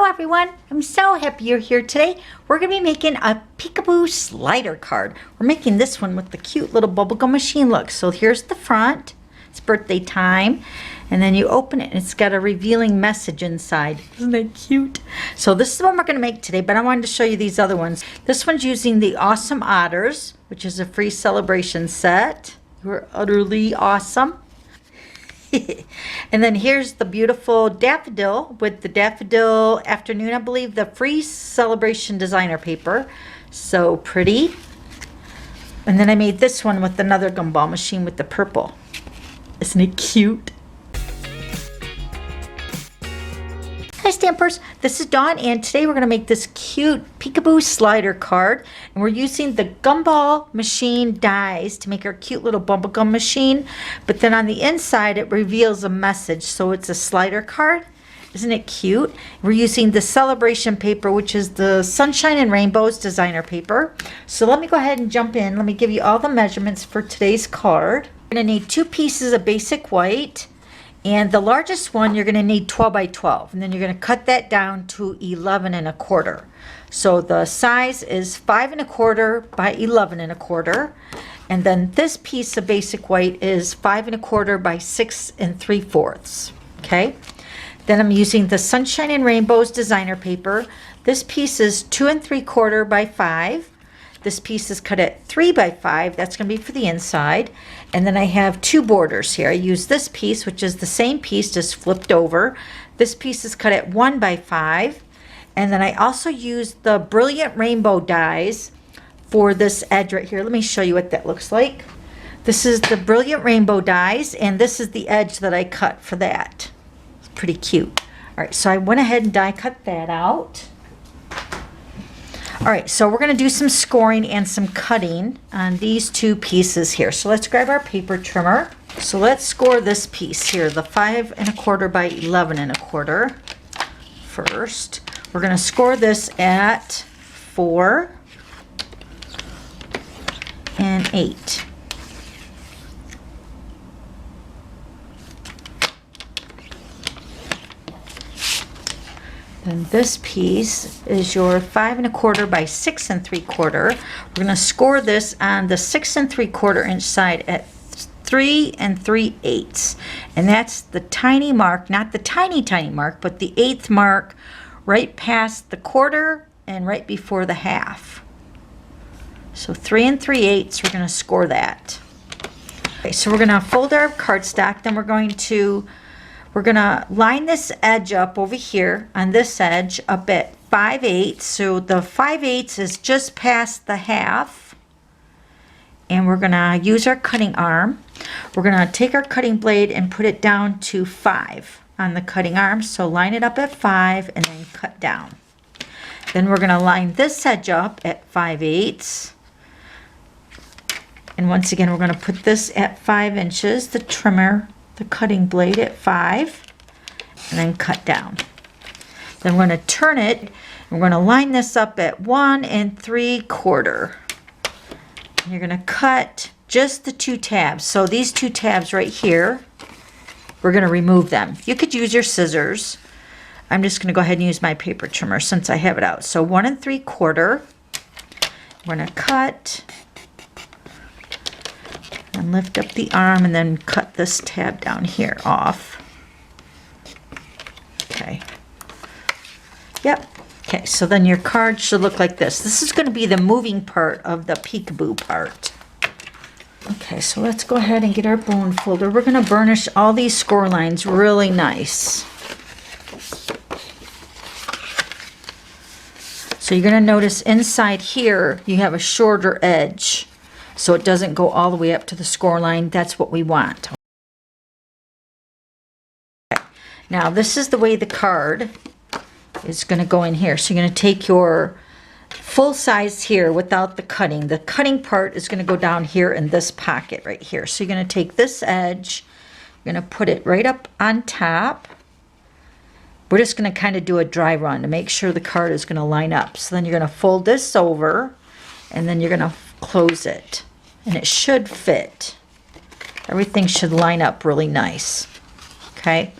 Hello everyone, I'm so happy you're here today. We're going to be making a peekaboo slider card. We're making this one with the cute little bubblegum machine look. So here's the front, it's birthday time, and then you open it and it's got a revealing message inside. Isn't that cute? So this is the one we're going to make today, but I wanted to show you these other ones. This one's using the Awesome Otters, which is a free celebration set. You're utterly awesome. And then here's the beautiful daffodil with the daffodil afternoon, I believe, the free celebration designer paper. So pretty. And then I made this one with another gumball machine with the purple. Isn't it cute? Hi Stampers, this is Dawn, and today we're going to make this cute peekaboo slider card, and we're using the Gumball Machine Dies to make our cute little bubblegum machine, but then on the inside it reveals a message, so it's a slider card. Isn't it cute? We're using the celebration paper, which is the Sunshine and Rainbows designer paper. So let me go ahead and jump in. Let me give you all the measurements for today's card. We're going to need 2 pieces of basic white. And the largest one, you're going to need 12 by 12. And then you're going to cut that down to 11 1/4. So the size is 5 1/4 by 11 1/4. And then this piece of basic white is 5 1/4 by 6 3/4. Okay. Then I'm using the Sunshine and Rainbows designer paper. This piece is 2 3/4 by 5. This piece is cut at 3 by 5. That's going to be for the inside. And then I have 2 borders here. I use this piece, which is the same piece, just flipped over. This piece is cut at 1 by 5. And then I also use the Brilliant Rainbow dies for this edge right here. Let me show you what that looks like. This is the Brilliant Rainbow dies, and this is the edge that I cut for that. It's pretty cute. All right, so I went ahead and die cut that out. All right, so we're going to do some scoring and some cutting on these 2 pieces here. So let's grab our paper trimmer. So let's score this piece here, the 5 1/4 by 11 1/4 first. We're going to score this at 4 and 8. Then this piece is your 5 1/4 by 6 3/4. We're going to score this on the 6 3/4 inch side at 3 3/8. And that's the tiny mark, not the tiny mark, but the 1/8 mark right past the quarter and right before the half. So 3 3/8, we're going to score that. Okay, so we're going to fold our cardstock, then we're going to line this edge up over here on this edge up at 5/8. So the 5/8 is just past the half. And we're going to use our cutting arm. We're going to take our cutting blade and put it down to 5 on the cutting arm. So line it up at 5 and then cut down. Then we're going to line this edge up at 5/8. And once again, we're going to put this at 5 inches, the trimmer, the cutting blade at 5, and then cut down. Then we're going to turn it, and we're going to line this up at 1 3/4. And you're going to cut just the 2 tabs. So these 2 tabs right here, we're going to remove them. You could use your scissors. I'm just going to go ahead and use my paper trimmer since I have it out. So 1 3/4. We're going to cut and lift up the arm and then cut this tab down here off. Okay. Yep. Okay, so then your card should look like this. This is going to be the moving part of the peekaboo part. Okay, so let's go ahead and get our bone folder. We're going to burnish all these score lines really nice. So you're going to notice inside here you have a shorter edge, so it doesn't go all the way up to the score line. That's what we want. Okay. Now this is the way the card is going to go in here. So you're going to take your full size here without the cutting. The cutting part is going to go down here in this pocket right here. So you're going to take this edge, you're going to put it right up on top. We're just going to kind of do a dry run to make sure the card is going to line up. So then you're going to fold this over, and then you're going to close it, and it should fit. Everything should line up really nice. Okay,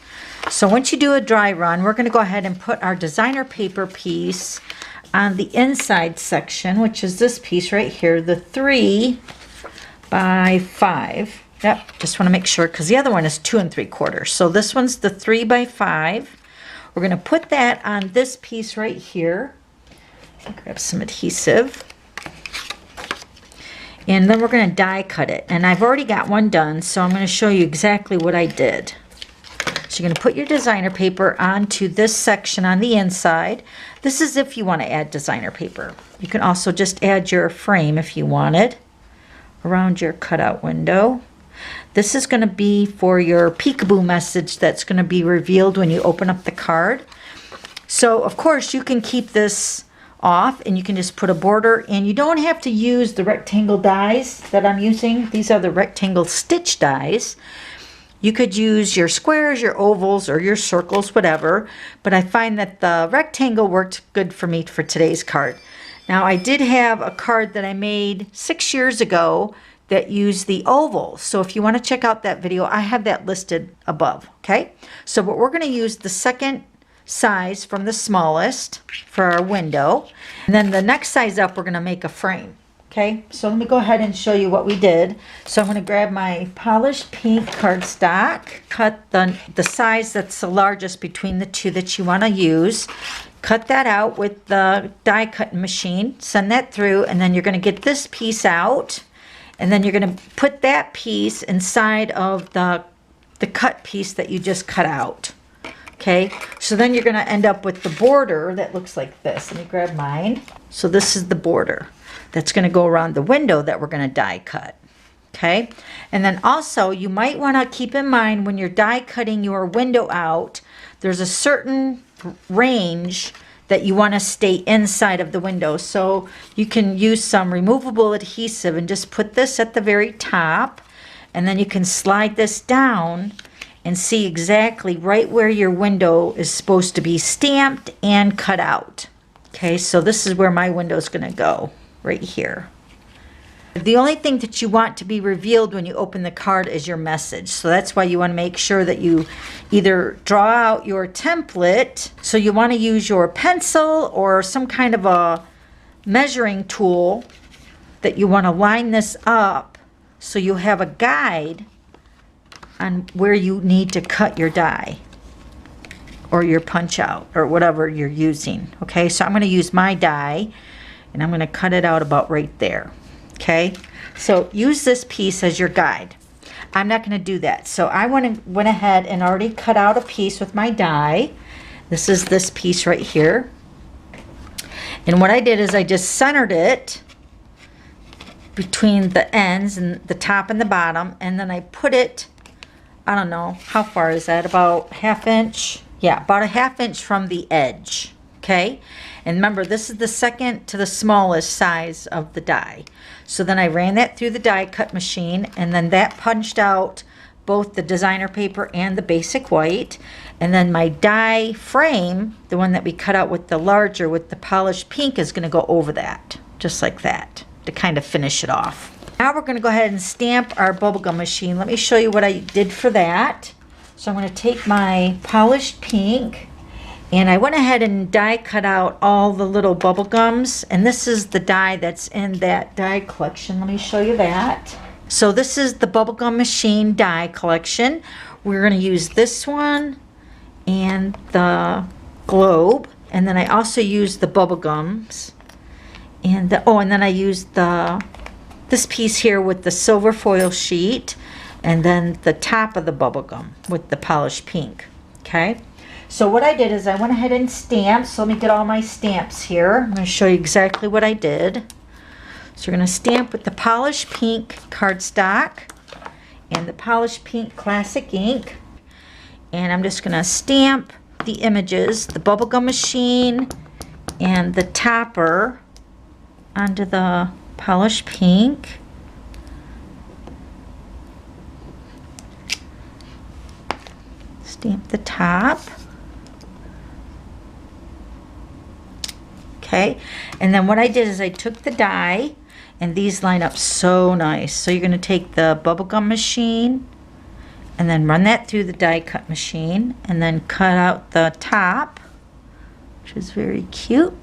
So once you do a dry run, we're going to go ahead and put our designer paper piece on the inside section, which is this piece right here, the 3 by 5. Yep, just want to make sure because the other one is 2 3/4. So this one's the 3 by 5. We're going to put that on this piece right here. Grab some adhesive. And then we're going to die cut it. And I've already got one done, so I'm going to show you exactly what I did. So you're going to put your designer paper onto this section on the inside. This is if you want to add designer paper. You can also just add your frame if you wanted around your cutout window. This is going to be for your peekaboo message that's going to be revealed when you open up the card. So of course you can keep this off and you can just put a border, and you don't have to use the rectangle dies that I'm using. These are the rectangle stitch dies. You could use your squares, your ovals, or your circles, whatever, but I find that the rectangle worked good for me for today's card. Now I did have a card that I made 6 years ago that used the oval, so if you want to check out that video, I have that listed above. Okay, so but we're going to use the second size from the smallest for our window, and then the next size up we're going to make a frame. Okay, so let me go ahead and show you what we did. So I'm going to grab my polished pink cardstock, cut the size that's the largest between the two that you want to use, cut that out with the die cutting machine, send that through, and then you're going to get this piece out, and then you're going to put that piece inside of the cut piece that you just cut out. Okay, so then you're going to end up with the border that looks like this. Let me grab mine. So this is the border that's going to go around the window that we're going to die cut. Okay, and then also you might want to keep in mind when you're die cutting your window out, there's a certain range that you want to stay inside of the window. So you can use some removable adhesive and just put this at the very top, and then you can slide this down and see exactly right where your window is supposed to be stamped and cut out. Okay, so this is where my window is going to go, right here. The only thing that you want to be revealed when you open the card is your message. So that's why you want to make sure that you either draw out your template. So you want to use your pencil or some kind of a measuring tool that you want to line this up so you have a guide on where you need to cut your die or your punch out or whatever you're using. Okay, so I'm going to use my die and I'm going to cut it out about right there. Okay, so use this piece as your guide. I'm not going to do that. So I went ahead and already cut out a piece with my die. This is this piece right here. And what I did is I just centered it between the ends and the top and the bottom, and then I put it, I don't know, how far is that? About 1/2 inch? Yeah, about 1/2 inch from the edge. Okay, and remember this is the second to the smallest size of the die. So then I ran that through the die cut machine, and then that punched out both the designer paper and the basic white. And then my die frame, the one that we cut out with the larger, with the polished pink, is going to go over that, just like that, to kind of finish it off. Now we're going to go ahead and stamp our bubblegum machine. Let me show you what I did for that. So I'm going to take my polished pink, and I went ahead and die cut out all the little bubble gums, and this is the die that's in that die collection. Let me show you that. So this is the Bubblegum Machine die collection. We're going to use this one and the globe, and then I also used the bubble gums, and and then I used this piece here with the silver foil sheet, and then the top of the bubble gum with the polished pink. Okay. So what I did is I went ahead and stamped. So let me get all my stamps here. I'm going to show you exactly what I did. So we're going to stamp with the polished pink cardstock and the polished pink classic ink. And I'm just going to stamp the images, the bubblegum machine and the topper, onto the polished pink. Stamp the top. Okay, and then what I did is I took the die, and these line up so nice. So you're going to take the bubblegum machine and then run that through the die cut machine, and then cut out the top, which is very cute.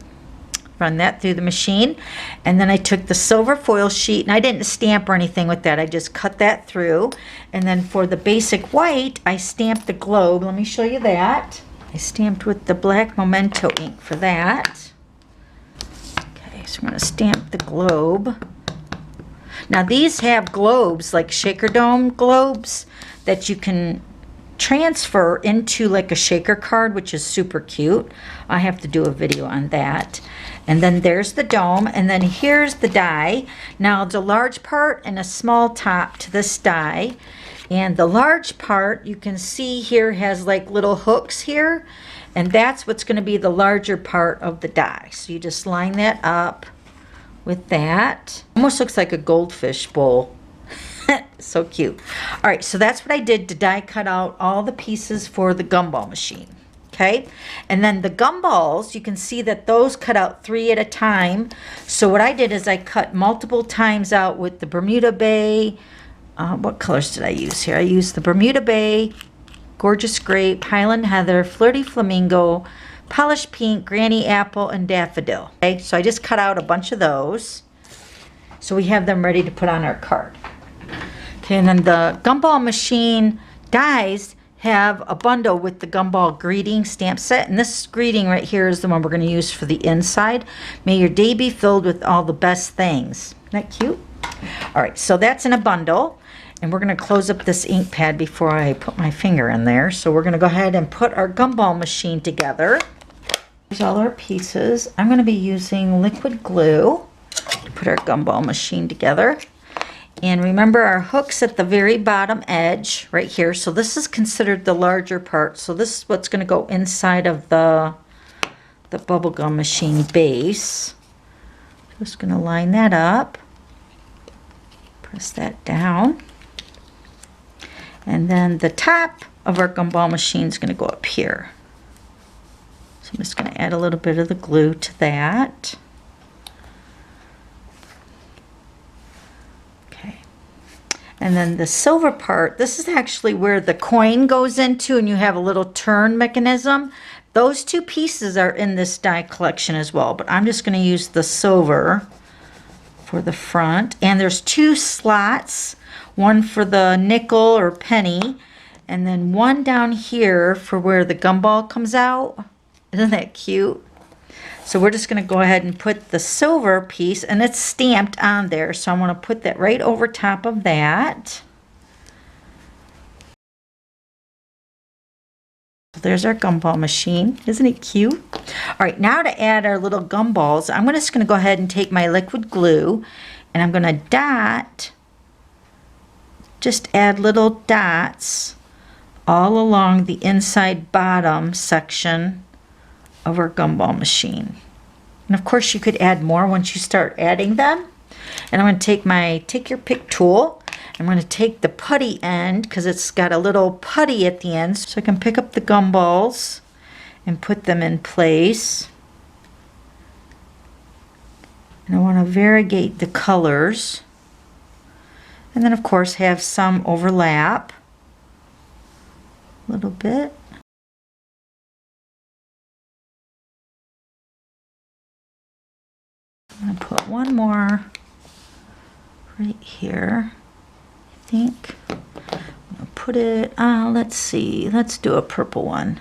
Run that through the machine, and then I took the silver foil sheet, and I didn't stamp or anything with that. I just cut that through, and then for the basic white, I stamped the globe. Let me show you that. I stamped with the black Memento ink for that. Okay, so I'm going to stamp the globe. Now these have globes, like shaker dome globes, that you can transfer into like a shaker card, which is super cute. I have to do a video on that. And then there's the dome, and then here's the die. Now it's a large part and a small top to this die, and the large part you can see here has like little hooks here, and that's what's going to be the larger part of the die. So you just line that up with that. Almost looks like a goldfish bowl. So cute. All right, so that's what I did to die cut out all the pieces for the gumball machine. Okay, and then the gumballs, you can see that those cut out 3 at a time. So what I did is I cut multiple times out with the Bermuda Bay. What colors did I use here? I used the Bermuda Bay, Gorgeous Grape, Highland Heather, Flirty Flamingo, Polished Pink, Granny Apple, and Daffodil. Okay, so I just cut out a bunch of those. So we have them ready to put on our card. Okay, and then the Gumball Machine Dies have a bundle with the Gumball greeting stamp set, and this greeting right here is the one we're going to use for the inside. May your day be filled with all the best things. Isn't that cute? All right, so that's in a bundle, and we're going to close up this ink pad before I put my finger in there. So we're going to go ahead and put our gumball machine together. Here's all our pieces. I'm going to be using liquid glue to put our gumball machine together. And remember our hooks at the very bottom edge right here. So this is considered the larger part. So this is what's going to go inside of the bubblegum machine base. Just going to line that up. Press that down. And then the top of our gumball machine is going to go up here. So I'm just going to add a little bit of the glue to that. And then the silver part, this is actually where the coin goes into, and you have a little turn mechanism. Those 2 pieces are in this die collection as well, but I'm just going to use the silver for the front. And there's 2 slots, one for the nickel or penny, and then one down here for where the gumball comes out. Isn't that cute? So we're just going to go ahead and put the silver piece, and it's stamped on there. So I'm going to put that right over top of that. So there's our gumball machine. Isn't it cute? All right, now to add our little gumballs, I'm just going to go ahead and take my liquid glue, and I'm going to dot, just add little dots all along the inside bottom section of our gumball machine. And of course you could add more once you start adding them. And I'm going to take my take your pick tool. I'm going to take the putty end, because it's got a little putty at the end, so I can pick up the gumballs and put them in place. And I want to variegate the colors, and then of course have some overlap a little bit. I'm going to put one more right here, I think. I'm going to put it, let's see, let's do a purple one.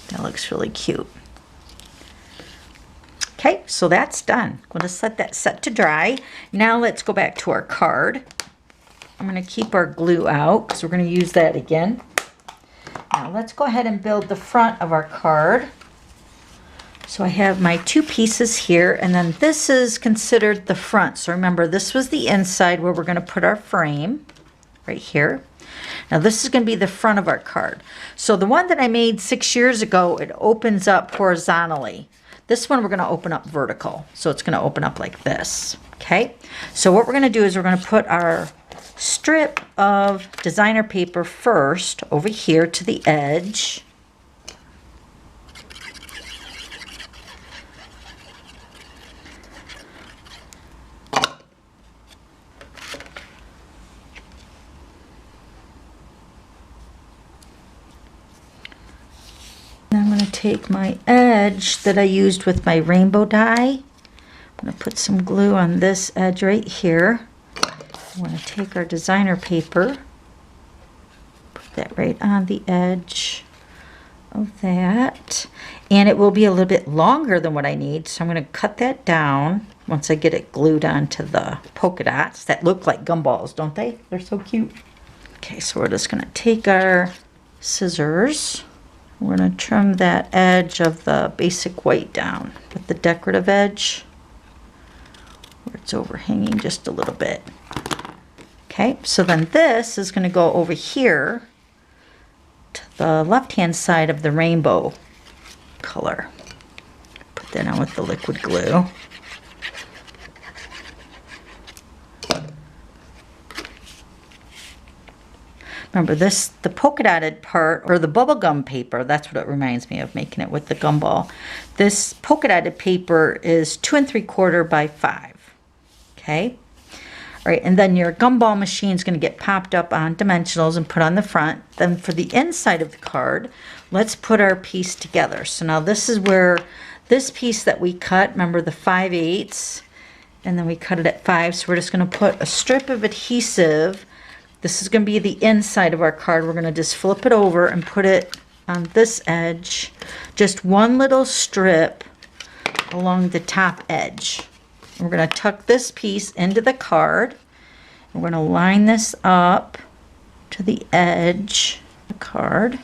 That looks really cute. Okay, so that's done. I'm going to let that set to dry. Now let's go back to our card. I'm going to keep our glue out because we're going to use that again. Now let's go ahead and build the front of our card. So I have my 2 pieces here, and then this is considered the front. So remember, this was the inside where we're going to put our frame right here. Now this is going to be the front of our card. So the one that I made 6 years ago, it opens up horizontally. This one we're going to open up vertical. So it's going to open up like this. Okay, so what we're going to do is we're going to put our strip of designer paper first over here to the edge. take my edge that I used with my rainbow die. I'm going to put some glue on this edge right here. I'm going to take our designer paper, put that right on the edge of that. And it will be a little bit longer than what I need, so I'm going to cut that down once I get it glued onto the polka dots that look like gumballs, don't they? They're so cute. Okay, so we're just going to take our scissors. We're going to trim that edge of the basic white down with the decorative edge where it's overhanging just a little bit. Okay, so then this is going to go over here to the left-hand side of the rainbow color. Put that on with the liquid glue. Remember this, the polka dotted part, or the bubblegum paper, that's what it reminds me of, making it with the gumball. This polka dotted paper is 2 3/4 by 5. Okay? All right, and then your gumball machine is going to get popped up on dimensionals and put on the front. Then for the inside of the card, let's put our piece together. So now this is where this piece that we cut, remember the 5/8, and then we cut it at 5. So we're just going to put a strip of adhesive. This is going to be the inside of our card. We're going to just flip it over and put it on this edge. Just one little strip along the top edge. We're going to tuck this piece into the card. We're going to line this up to the edge of the card.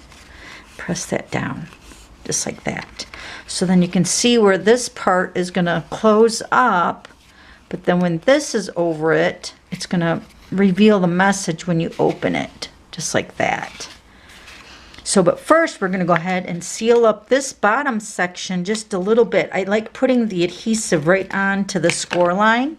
Press that down, just like that. So then you can see where this part is going to close up, but then when this is over it, it's going to reveal the message when you open it, just like that. So, but first we're going to go ahead and seal up this bottom section just a little bit. I like putting the adhesive right onto the score line,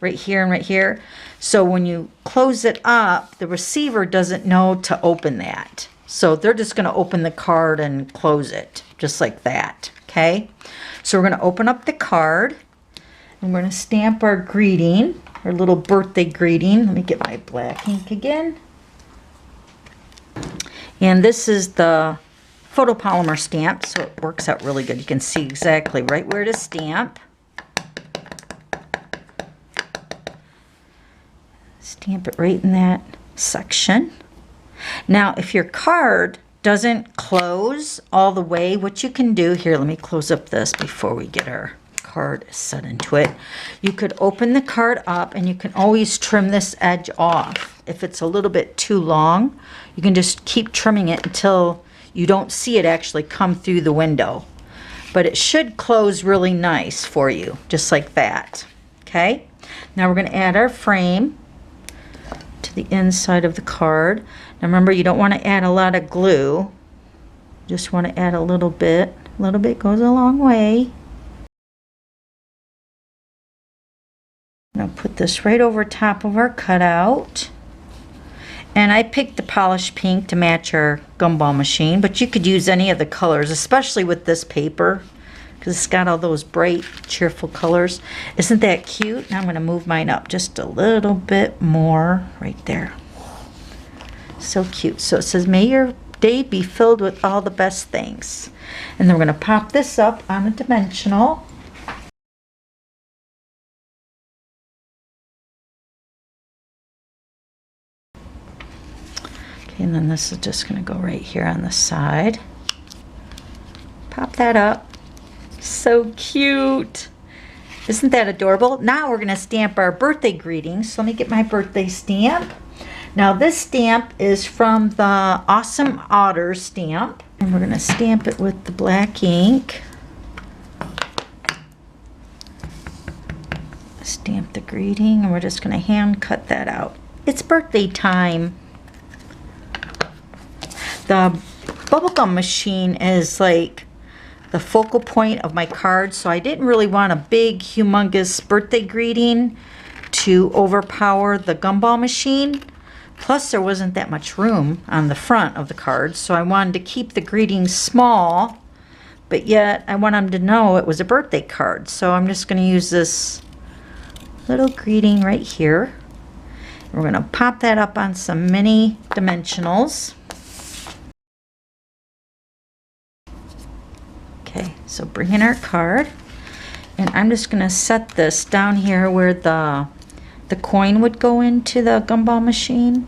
right here and right here. So when you close it up, the receiver doesn't know to open that. So they're just going to open the card and close it, just like that. Okay? So we're going to open up the card, and we're going to stamp our greeting, our little birthday greeting. Let me get my black ink again. And this is the photopolymer stamp, so it works out really good. You can see exactly right where to stamp. Stamp it right in that section. Now, if your card doesn't close all the way, what you can do here, let me close up this before we get our card set into it. You could open the card up, and you can always trim this edge off. If it's a little bit too long, you can just keep trimming it until you don't see it actually come through the window. But it should close really nice for you, just like that. Okay? Now we're going to add our frame to the inside of the card. Now remember, you don't want to add a lot of glue. Just want to add a little bit. A little bit goes a long way. Now put this right over top of our cutout. And I picked the polished pink to match our gumball machine, but you could use any of the colors, especially with this paper, because it's got all those bright, cheerful colors. Isn't that cute? Now I'm going to move mine up just a little bit more right there. So cute. So it says, "May your day be filled with all the best things." And then we're going to pop this up on a dimensional. Okay, and then this is just going to go right here on the side. Pop that up. So cute. Isn't that adorable? Now we're going to stamp our birthday greetings. So let me get my birthday stamp. Now this stamp is from the Awesome Otter stamp. And we're going to stamp it with the black ink. Stamp the greeting, and we're just going to hand cut that out. It's birthday time. The bubblegum machine is like the focal point of my card, so I didn't really want a big, humongous birthday greeting to overpower the gumball machine. Plus, there wasn't that much room on the front of the card, so I wanted to keep the greeting small, but yet I want them to know it was a birthday card. So I'm just going to use this little greeting right here. We're going to pop that up on some mini dimensionals. Okay, so bring in our card. And I'm just going to set this down here where the coin would go into the gumball machine.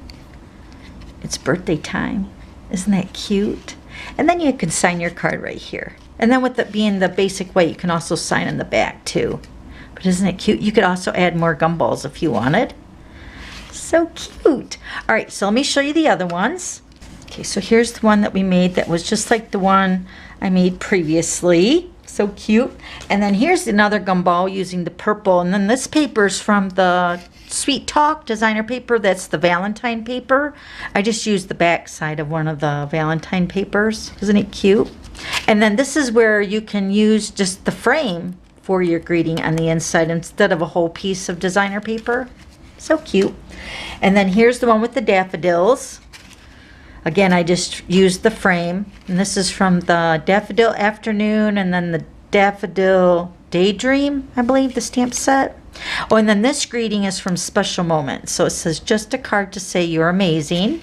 It's birthday time. Isn't that cute? And then you can sign your card right here. And then with it being the basic way, you can also sign in the back too. But isn't it cute? You could also add more gumballs if you wanted. So cute. All right, so let me show you the other ones. Okay, so here's the one that we made that was just like the one I made previously. So cute. And then here's another gumball using the purple. And then this paper's from the Sweet Talk designer paper. That's the Valentine paper. I just used the back side of one of the Valentine papers. Isn't it cute? And then this is where you can use just the frame for your greeting on the inside instead of a whole piece of designer paper. So cute. And then here's the one with the daffodils. Again, I just used the frame. And this is from the Daffodil Afternoon and then the Daffodil Daydream, I believe, the stamp set. Oh, and then this greeting is from Special Moments. So it says, just a card to say you're amazing.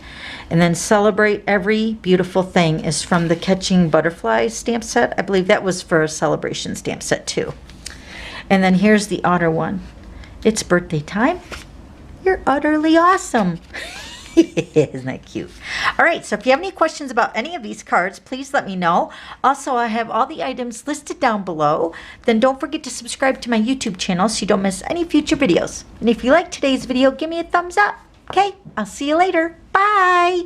And then Celebrate Every Beautiful Thing is from the Catching Butterflies stamp set. I believe that was for a celebration stamp set too. And then here's the otter one. It's birthday time. You're utterly awesome. Isn't that cute? All right, so if you have any questions about any of these cards, please let me know. Also, I have all the items listed down below. Then don't forget to subscribe to my YouTube channel so you don't miss any future videos. And if you like today's video, give me a thumbs up. Okay, I'll see you later. Bye.